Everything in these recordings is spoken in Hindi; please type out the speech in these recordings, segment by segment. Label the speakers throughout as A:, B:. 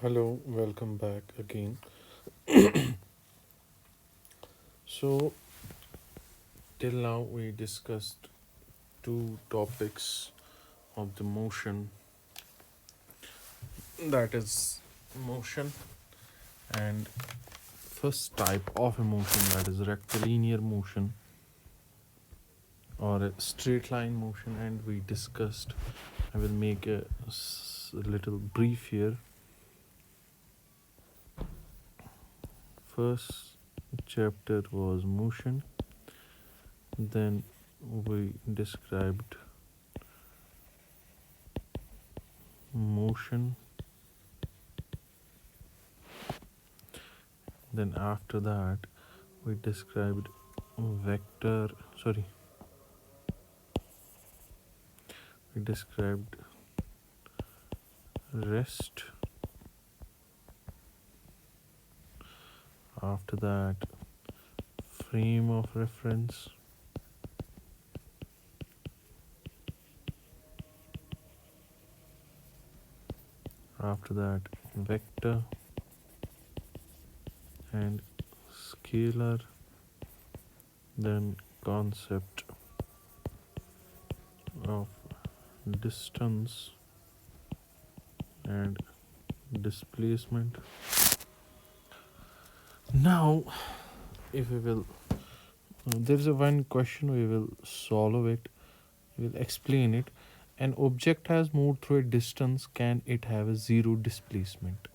A: Hello, welcome back again. So, till now we discussed two topics of the motion, that is motion and first type of a motion, that is rectilinear motion or a straight line motion. And we discussed, I will make a little brief here. First chapter was motion, then we described motion, then after that we described vector sorry we described rest, after that frame of reference, after that vector and scalar, then concept of distance and displacement. Now, if we will, there's a one question, we will solve it, we will explain it. An object has moved through a distance, can it have a zero displacement?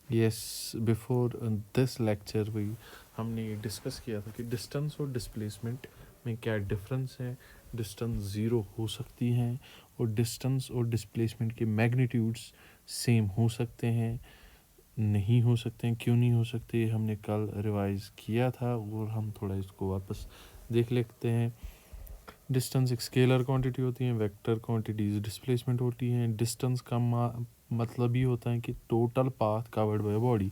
A: Yes, before this lecture हमने डिस्कस किया था कि डिस्टेंस और डिस्प्लेसमेंट में क्या डिफरेंस है. डिस्टेंस ज़ीरो हो सकती हैं और डिस्टेंस और डिस्प्लेसमेंट के मैग्नीट्यूड्स सेम हो सकते हैं, नहीं हो सकते हैं. क्यों नहीं हो सकते, हमने कल रिवाइज किया था और हम थोड़ा इसको वापस देख लेते हैं. डिस्टेंस एक स्केलर क्वांटिटी होती है, वेक्टर क्वांटिटीज डिस्प्लेसमेंट होती हैं. डिस्टेंस का मतलब ही होता है कि total path covered by body.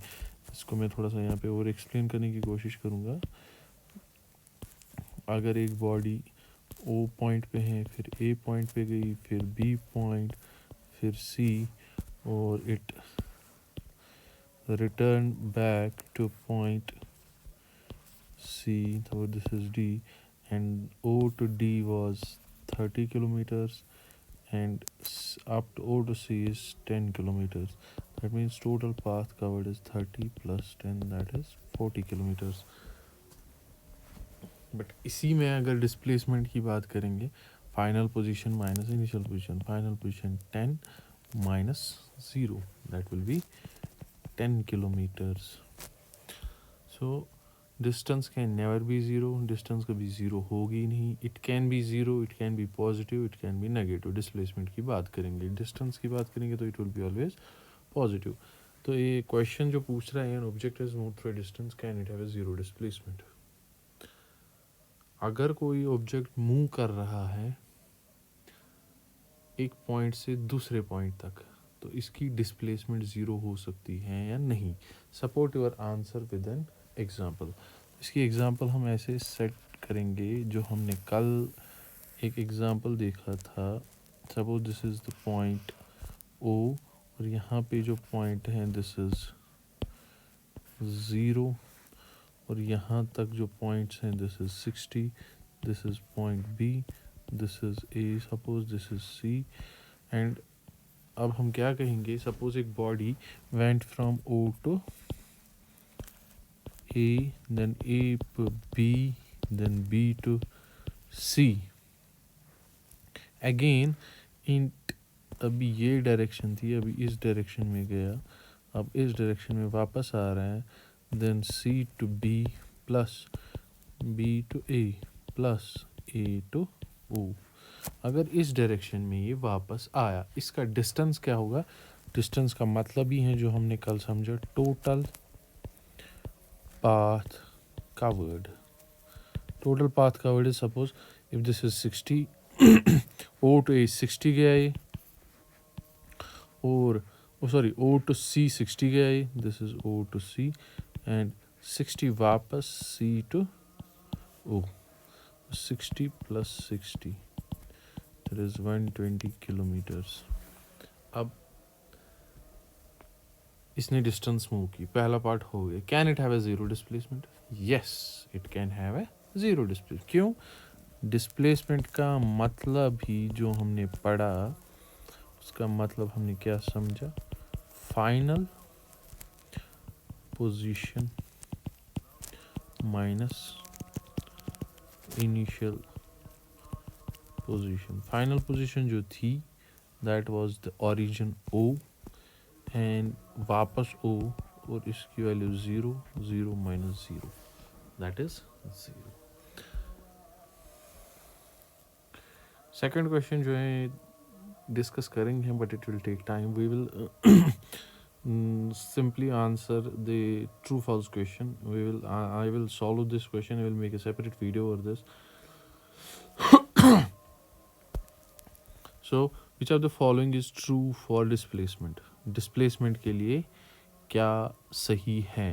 A: इसको मैं थोड़ा सा यहाँ पे और एक्सप्लेन करने की कोशिश करूँगा. अगर एक बॉडी ओ पॉइंट पे है, फिर ए पॉइंट पे गई, फिर बी पॉइंट, फिर सी, और it return back to point C, so this is D, and O to D was 30 kilometers, and up to O to C is 10 kilometers. That means total path covered is 30 plus 10, that is 40 kilometers. But इसी में अगर डिस्प्लेसमेंट की बात करेंगे, final position minus initial position, final position 10 minus 0, that will be 10 kilometers. So distance can never be zero, distance कभी ज़ीरो होगी नहीं. It can be zero, it can be positive, it can be negative. Displacement की बात करेंगे, डिस्टेंस की बात करेंगे तो it will be always positive. तो ये क्वेश्चन जो पूछ रहा है, an object is move through distance, can it have a zero displacement. अगर कोई ऑब्जेक्ट मूव कर रहा है एक पॉइंट से दूसरे पॉइंट तक, तो इसकी डिस्प्लेसमेंट ज़ीरो हो सकती है या नहीं. Support your answer with an example. इसकी एग्जाम्पल हम ऐसे सेट करेंगे जो हमने कल एक एग्जाम्पल देखा था. Suppose this is the point O, और यहाँ पे जो पॉइंट है दिस इज़ 0, और यहाँ तक जो पॉइंट्स हैं this is 60, this is point B, this is A, suppose this is C. And अब हम क्या कहेंगे, सपोज एक body went from O to A, then A to B, then B to C. Again in अभी ये डायरेक्शन थी, अभी इस डायरेक्शन में गया, अब इस डायरेक्शन में वापस आ रहा है. Then C to B plus B to A plus A to O. अगर इस डायरेक्शन में ये वापस आया, इसका डिस्टेंस क्या होगा. डिस्टेंस का मतलब ही है जो हमने कल समझा, total path covered. Total path covered is, suppose if this is 60, O to A 60 गया ये, और सॉरी ओ टू सी 60 गया ये, this is O to C, and 60 वापस C to O. 60 plus 60, that is 120 kilometers. अब इसने डिस्टेंस मूव की, पहला पार्ट हो गया। Can it have a zero displacement? Yes, it can have a zero displacement. क्यों? डिस्प्लेसमेंट का मतलब ही जो हमने पढ़ा, उसका मतलब हमने क्या समझा? Final position minus initial position. Final position जो थी that was the origin O, and वापस ओ, और इसकी value zero, zero minus zero, that is zero. Second question जो है डिस्कस करेंगे, but it will take time. We will simply answer the true false question. I will solve this question. I will make a separate video over this. So which of the following is true for displacement? Displacement के लिए क्या सही है?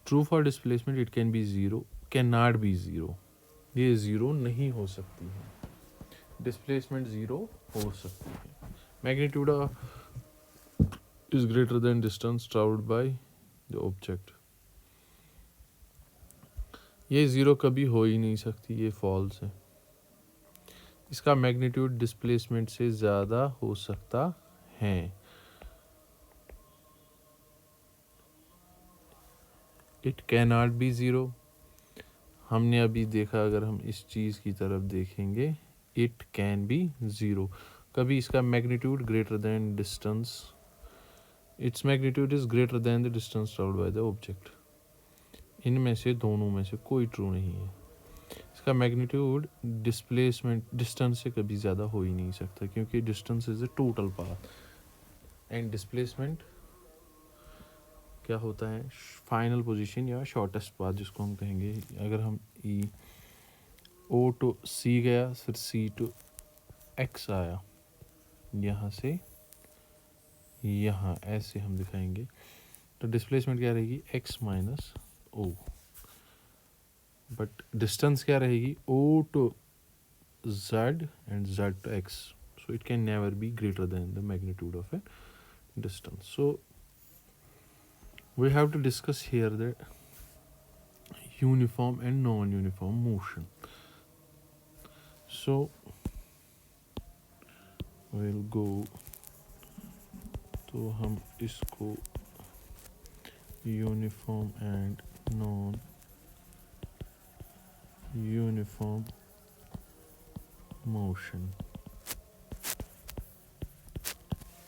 A: True for displacement, it can be zero, cannot be zero. ये zero नहीं हो सकती है। Displacement zero हो सकती है। Magnitude is greater than distance traveled by the object. ये ज़ीरो कभी हो ही नहीं सकती, ये फॉल्स है। इसका मैग्नीट्यूड डिस्प्लेसमेंट से ज़्यादा हो सकता है। It can not be zero. हमने अभी देखा, अगर हम इस चीज़ की तरफ देखेंगे, इट कैन बी ज़ीरो। कभी इसका magnitude greater than distance, it's magnitude is greater than the distance travelled by the object. इनमें से दोनों में से कोई ट्रू नहीं है। इसका मैग्नीट्यूड डिस्प्लेसमेंट डिस्टेंस से कभी ज़्यादा हो ही नहीं सकता, क्योंकि distance is a total path, and displacement क्या होता है? फाइनल पोजीशन या शॉर्टेस्ट पाथ जिसको हम कहेंगे। अगर हम ई ओ टू सी गया, फिर सी टू एक्स आया, यहाँ से यहाँ ऐसे हम दिखाएंगे, तो डिस्प्लेसमेंट क्या रहेगी? X minus O. But distance क्या रहेगी? O to z and z to x, so it can never be greater than the magnitude of a distance. So we have to discuss here the uniform and non-uniform motion. So we'll go, तो हम इसको uniform and non-uniform मोशन,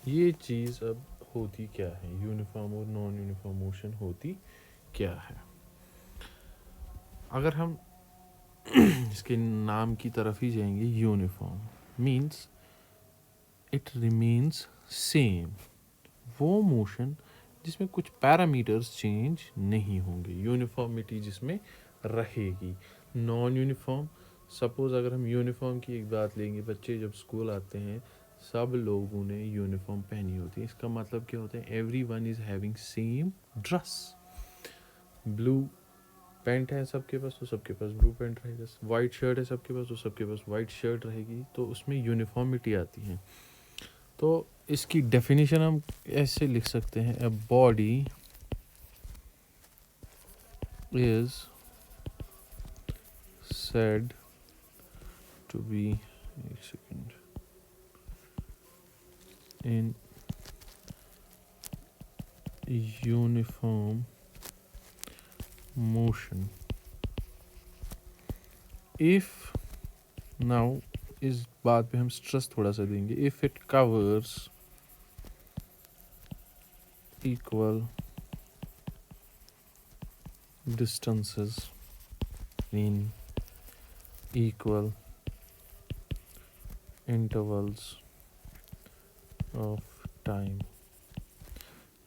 A: ये चीज़ अब होती क्या है? यूनिफॉर्म और नॉन यूनिफॉर्म मोशन होती क्या है? अगर हम इसके नाम की तरफ ही जाएंगे, uniform means it remains same. वो मोशन जिसमें कुछ पैरामीटर्स चेंज नहीं होंगे, यूनिफॉर्मिटी जिसमें रहेगी। नॉन यूनिफॉर्म, सपोज़ अगर हम यूनिफॉर्म की एक बात लेंगे, बच्चे जब स्कूल आते हैं सब लोगों ने यूनिफॉर्म पहनी होती है। इसका मतलब क्या होता है? Every one is having same dress. Blue pant है सबके पास, तो सबके पास ब्लू पैंट रहेगा। वाइट शर्ट है सबके पास, तो सबके पास वाइट शर्ट रहेगी। तो उसमें यूनिफॉर्मिटी आती है। तो इसकी डेफिनेशन हम ऐसे लिख सकते हैं, a body is said to be, एक second, in uniform motion if, now इस बात पे हम स्ट्रेस थोड़ा सा देंगे, if it covers equal distances in equal intervals of time।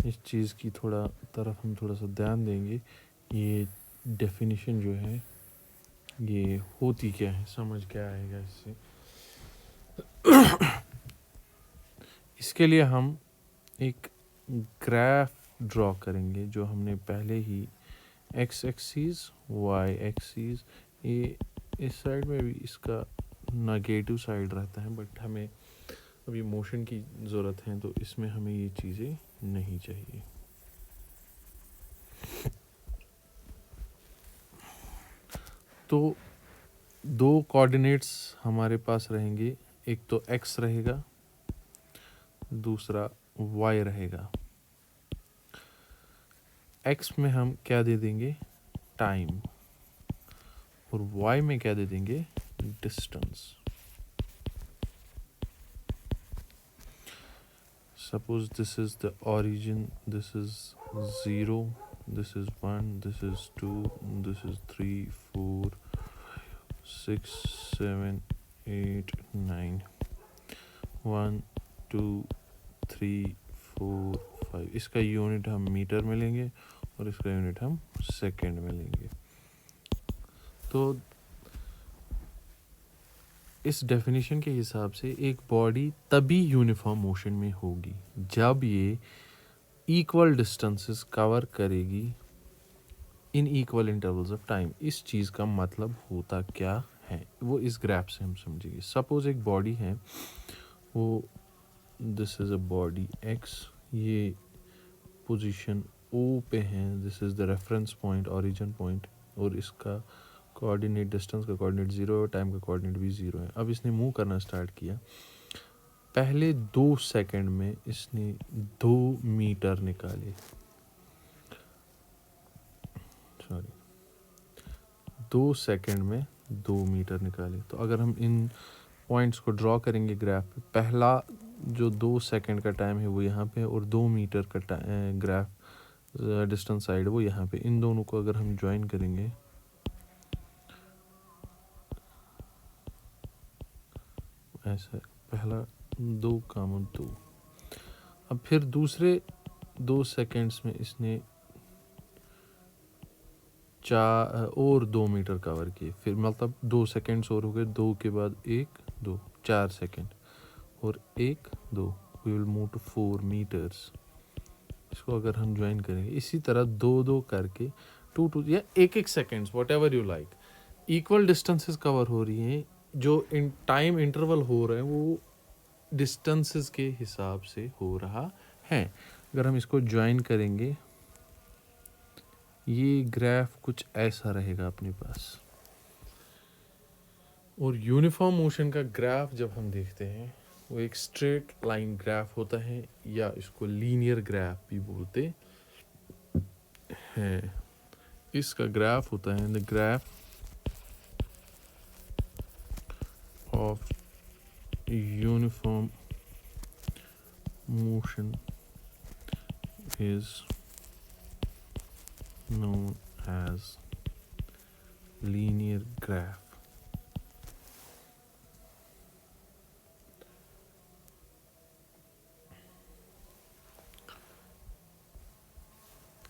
A: इस चीज़ की थोड़ा तरफ हम थोड़ा सा ध्यान देंगे। ये डेफिनेशन जो है ये होती क्या है, समझ क्या आएगा इससे। इसके लिए हम एक ग्राफ ड्रॉ करेंगे, जो हमने पहले ही एक्स एक्सिस वाई एक्सिस, ये इस साइड में भी इसका नेगेटिव साइड रहता है, बट हमें अभी मोशन की ज़रूरत है, तो इसमें हमें ये चीज़ें नहीं चाहिए। तो दो कोऑर्डिनेट्स हमारे पास रहेंगे, एक तो x रहेगा, दूसरा y रहेगा। x में हम क्या दे देंगे, टाइम, और y में क्या दे देंगे, distance. Suppose this is the origin, this is 0, this is 1, this is 2, this is 3, 4, 6, 7, 8, 9, 1, 2, 3, 4, 5। इसका यूनिट हम मीटर में लेंगे और इसका यूनिट हम सेकंड में लेंगे। तो इस डेफिनेशन के हिसाब से एक बॉडी तभी यूनिफॉर्म मोशन में होगी जब ये इक्वल डिस्टेंसेस कवर करेगी in equal intervals of time. इस चीज़ का मतलब होता क्या है वो इस ग्राफ से हम समझेंगे। सपोज एक बॉडी है, वो this is a body x, ये पोजीशन O पे है, this is the reference point, origin point, और इसका कोऑर्डिनेट, डिस्टेंस का कोऑर्डिनेट 0 है, टाइम का कोऑर्डिनेट भी 0 है। अब इसने मूव करना स्टार्ट किया, पहले 2 सेकंड में इसने 2 मीटर निकाले, 2 सेकंड में 2 मीटर निकाले। तो अगर हम इन पॉइंट्स को ड्रॉ करेंगे ग्राफ पे, पहला जो 2 सेकंड का टाइम है वो यहाँ पे, और 2 मीटर का ग्राफ डिस्टेंस साइड वो यहाँ पे। इन दोनों को अगर हम ज्वाइन करेंगे, ऐसा पहला 2 कामन 2। अब फिर दूसरे 2 सेकंड्स में इसने 4 और 2 मीटर कवर किए, फिर मतलब 2 सेकंड्स और हो गए, 2 के बाद 1 2 4 सेकंड, और 1 2, we will move to 4 metres. इसको अगर हम ज्वाइन करेंगे इसी तरह 2 करके 2 या 1 seconds, what ever you like, equal distances cover हो रही हैं। जो इन टाइम इंटरवल हो रहे हैं वो डिस्टेंसेस के हिसाब से हो रहा है। अगर हम इसको ज्वाइन करेंगे, ये ग्राफ कुछ ऐसा रहेगा अपने पास। और यूनिफॉर्म मोशन का ग्राफ जब हम देखते हैं वो एक स्ट्रेट लाइन ग्राफ होता है, या इसको लीनियर ग्राफ भी बोलते हैं। इसका ग्राफ होता है the graph of uniform motion is known as linear graph।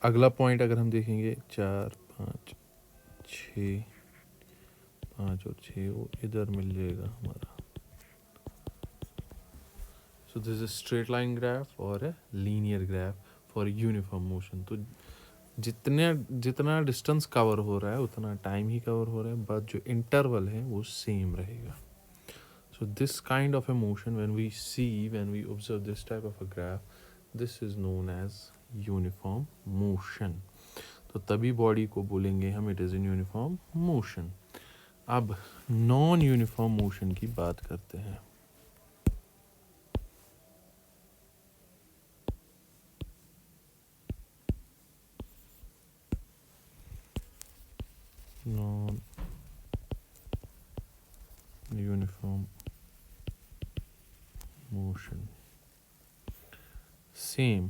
A: अगला पॉइंट अगर हम देखेंगे 4 5 6, 5 और 6 वो इधर मिल जाएगा हमारा। So this is straight line graph और है linear graph for uniform motion. तो जितना डिस्टेंस कवर हो रहा है उतना टाइम ही कवर हो रहा है, बट जो इंटरवल है वो सेम रहेगा। So this kind of a motion when we observe this type of a graph, this is known as uniform motion. तो तभी बॉडी को बोलेंगे हम it is in uniform motion. अब नॉन यूनिफॉर्म मोशन की बात करते हैं। नॉन यूनिफॉर्म मोशन, सेम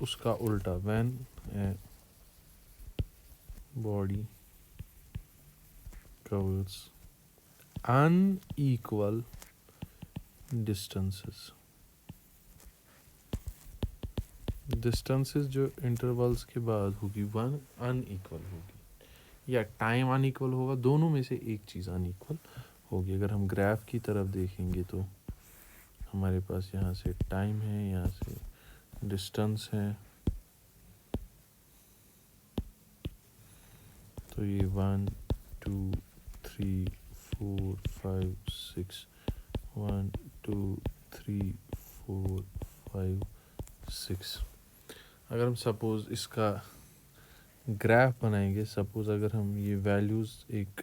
A: उसका उल्टा, when a body covers unequal distances। Distances जो इंटरवल्स के बाद होगी वन अनइक्वल होगी, या टाइम अनइक्वल होगा, दोनों में से एक चीज़ अनइक्वल होगी। अगर हम ग्राफ की तरफ देखेंगे तो हमारे पास यहाँ से टाइम है, यहाँ से डिस्टेंस है, तो ये 1 2 3 4 5 6, 1 2 3 4 5 6। अगर हम सपोज इसका ग्राफ बनाएंगे। सपोज अगर हम ये वैल्यूज़ एक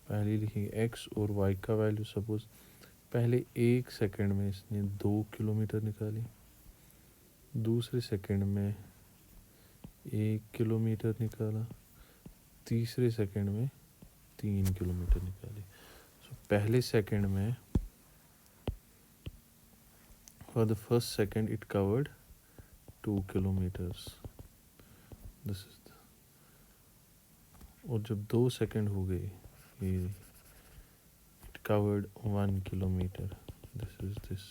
A: पहले लिखेंगे x और y का वैल्यू। सपोज पहले 1 सेकंड में इसने 2 किलोमीटर निकाली, दूसरे सेकंड में 1 किलोमीटर निकाला, तीसरे सेकंड में 3 किलोमीटर निकाली। सो पहले सेकंड में for the first second it covered 2 kilometres. This is और जब 2 सेकंड हो गए ये it covered 1 kilometre. This is this.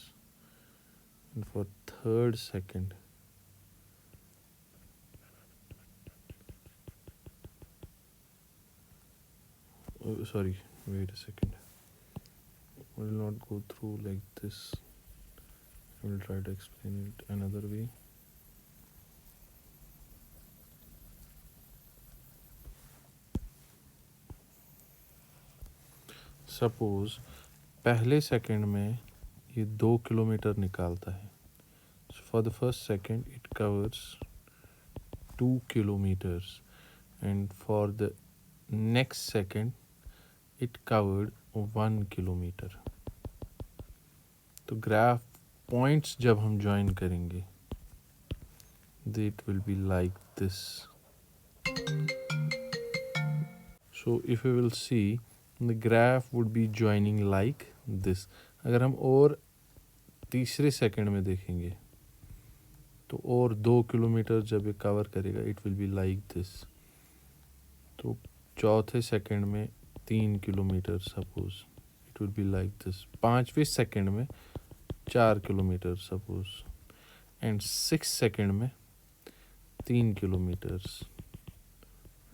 A: And for third second sorry, wait a second, I will not go through like this. I will try to explain it another way. Suppose पहले सेकंड में ये 2 किलोमीटर निकालता है। For the first second it covers 2 kilometres and for the next second it covered 1 kilometre. तो ग्राफ पॉइंट्स जब हम ज्वाइन करेंगे it will be like this. So if we will see, the graph would be joining like this. अगर हम और तीसरे सेकंड में देखेंगे तो और 2 किलोमीटर जब ये कवर करेगा it will be like this. तो चौथे सेकंड में 3 kilometre suppose it will be like this. पाँचवें सेकंड में 4 किलोमीटर सपोज एंड 6 सेकंड में 3 किलोमीटर्स।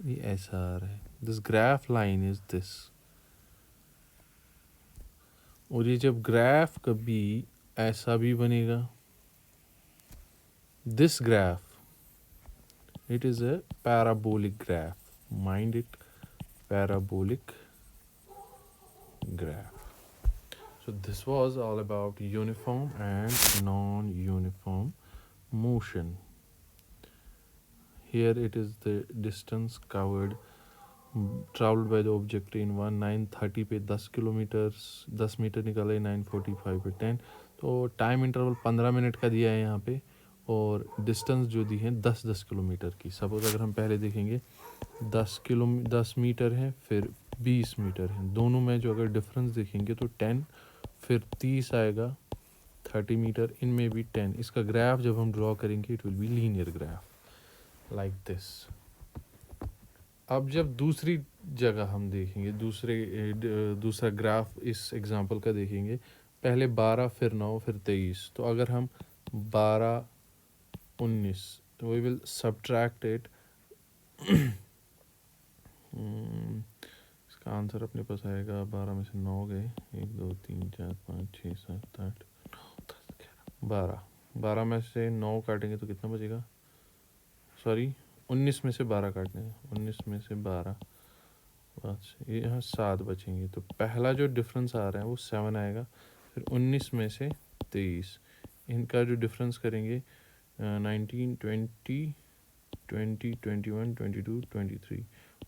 A: ये ऐसा आ रहा है। This graph line is this. और ये जब ग्राफ कभी ऐसा भी बनेगा, this graph it is a parabolic graph. Mind it, parabolic graph. So this was all about uniform and non-uniform motion. Here it is the distance covered traveled by the object in 9:30 पे 10 किलोमीटर 10 मीटर निकाला है, 9:45 पे 10। तो टाइम इंटरवल 15 मिनट का दिया है यहाँ पे और डिस्टेंस जो दी है 10-10 किलोमीटर की। सपोज अगर हम पहले देखेंगे 10 मीटर है फिर 20 मीटर है, दोनों में जो अगर डिफरेंस देखेंगे तो 10 फिर 30 आएगा 30 मीटर, इनमें भी 10। इसका ग्राफ जब हम ड्रॉ करेंगे it will be linear graph like this. अब जब दूसरी जगह हम देखेंगे दूसरा ग्राफ इस एग्जांपल का देखेंगे, पहले 12 फिर 9 फिर 23। तो अगर हम 12 19 तो वी विल सब्ट्रैक्ट इट। इसका आंसर अपने पास आएगा 12 में से 9 गए 1 2 3 4 5 6 7 8 12। 12 में से 9 काटेंगे तो कितना बचेगा? सॉरी 19 में से 12 काटने हैं, 19 में से 12 बस ये यहाँ 7 बचेंगे। तो पहला जो डिफरेंस आ रहा है वो 7 आएगा। फिर 19 में से 23, इनका जो डिफरेंस करेंगे 19 20 20 21 22 23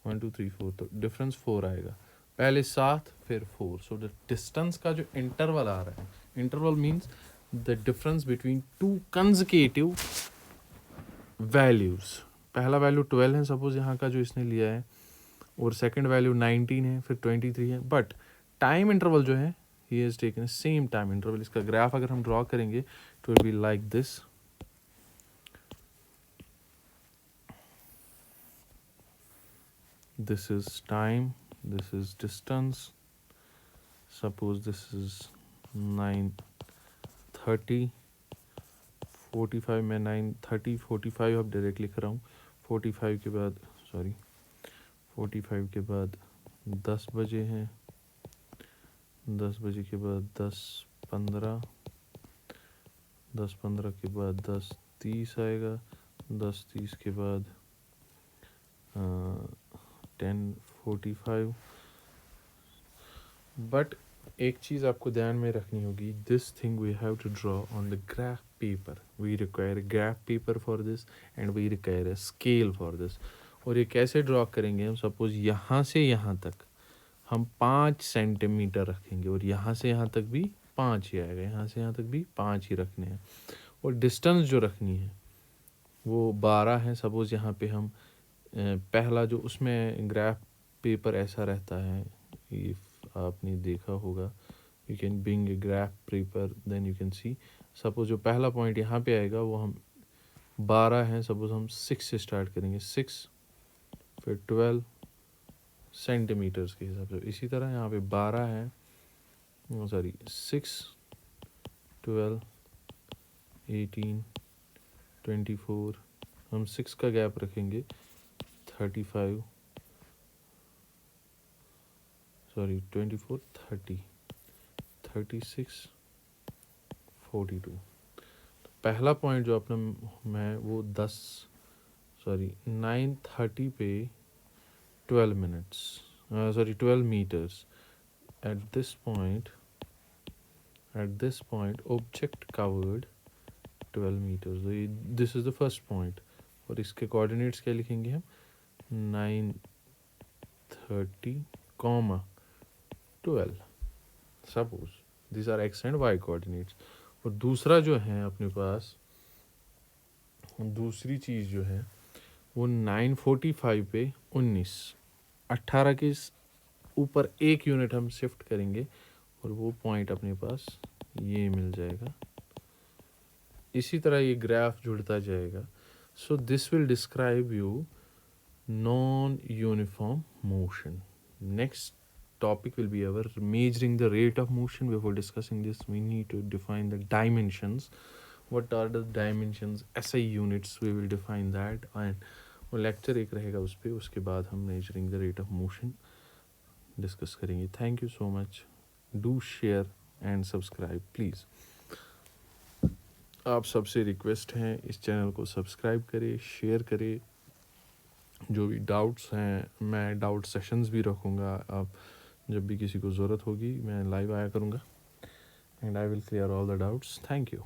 A: 1 2 3 4, तो डिफरेंस 4 आएगा। पहले 7 फिर 4। सो द डिस्टेंस का जो इंटरवल आ रहा है, interval means the difference between two consecutive values. पहला वैल्यू 12 है सपोज यहाँ का जो इसने लिया है, और सेकंड वैल्यू 19 है फिर 23 है, बट टाइम इंटरवल जो है he has taken same time interval. इसका ग्राफ अगर हम ड्रॉ करेंगे it will be like this. This is time, this is distance. Suppose this is 9:30 45 में 9:30 45 अब डायरेक्ट लिख रहा हूँ। 45 के बाद 45 के बाद 10 बजे हैं, 10 बजे के बाद 10:15, 10:15 के बाद 10:30 आएगा, 10:30 के बाद 10:45। बट एक चीज़ आपको ध्यान में रखनी होगी, this thing we have to draw on the graph paper. We require graph paper for this and we require a scale for this. और ये कैसे ड्रॉ करेंगे हम, सपोज यहाँ से यहाँ तक हम 5 सेंटीमीटर रखेंगे और यहाँ से यहाँ तक भी 5 ही आएगा, यहाँ से यहाँ तक भी 5 ही रखने हैं। और डिस्टेंस जो रखनी है वो 12 है। सपोज़ यहाँ पे हम पहला जो उसमें ग्राफ पेपर ऐसा रहता है, इफ आपने देखा होगा, you can bring a graph paper then you can see. Suppose जो पहला पॉइंट यहाँ पे आएगा वो हम 12 हैं, सपोज हम 6 से स्टार्ट करेंगे, 6 फिर 12 सेंटीमीटर्स के हिसाब से। इसी तरह यहाँ पे 12 है, सॉरी 6 12 18 24, हम 6 का गैप रखेंगे, 35 सॉरी 24 30 36 42। तो पहला पॉइंट जो अपना मैं वो 9:30 पे 12 minutes, sorry 12 metres. At this point object covered 12 metres, this is the first point. और इसके कोऑर्डिनेट्स क्या लिखेंगे हम, 9:30, 12। Suppose this are X and Y coordinates. और दूसरा जो है अपने पास, दूसरी चीज़ जो है वो 9:45 पे 19, 18 के ऊपर 1 यूनिट हम शिफ्ट करेंगे और वो पॉइंट अपने पास ये मिल जाएगा। इसी तरह ये ग्राफ जुड़ता जाएगा। So this will describe you non-uniform motion. Next topic will be our measuring the rate of motion. Before discussing this, we need to define the dimensions. What are the dimensions? SI units we will define that, and वो लेक्चर एक रहेगा उस पर, उसके बाद हम measuring the rate of motion discuss करेंगे। Thank you so much, do share and subscribe please. आप सबसे रिक्वेस्ट है इस चैनल को सब्सक्राइब करें, शेयर करें। जो भी डाउट्स हैं, मैं डाउट सेशंस भी रखूँगा, आप जब भी किसी को ज़रूरत होगी मैं लाइव आया करूँगा and I will clear all the doubts. Thank you.